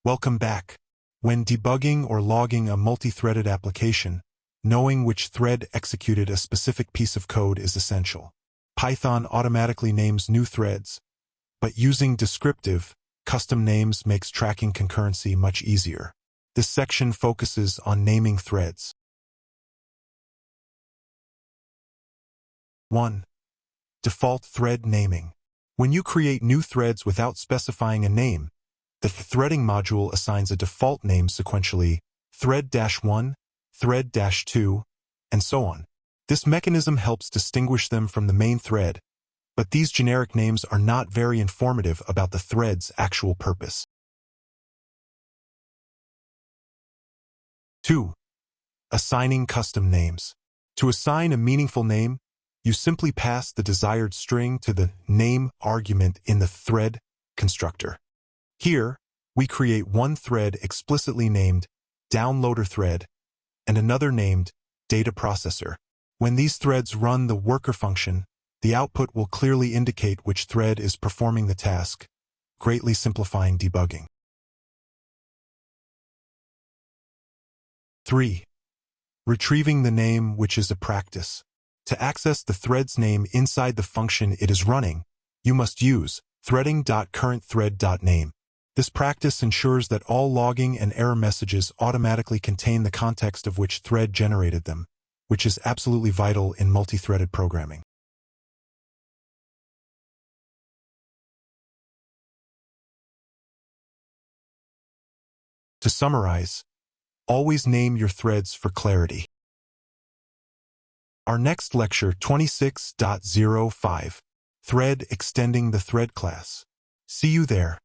Welcome back. When debugging or logging a multi-threaded application, knowing which thread executed a specific piece of code is essential. Python automatically names new threads, but using descriptive, custom names makes tracking concurrency much easier. This section focuses on naming threads. 1. Default thread naming. When you create new threads without specifying a name, the threading module assigns a default name sequentially, thread-1, thread-2, and so on. This mechanism helps distinguish them from the main thread, but these generic names are not very informative about the thread's actual purpose. 2. Assigning custom names. To assign a meaningful name, you simply pass the desired string to the name argument in the thread constructor. Here, we create one thread explicitly named downloader thread and another named data processor. When these threads run the worker function, the output will clearly indicate which thread is performing the task, greatly simplifying debugging. 3. Retrieving the name, which is a practice. To access the thread's name inside the function it is running, you must use threading.currentThread.name. This practice ensures that all logging and error messages automatically contain the context of which thread generated them, which is absolutely vital in multi-threaded programming. To summarize, always name your threads for clarity. Our next lecture 26.05, Thread Extending the Thread Class. See you there.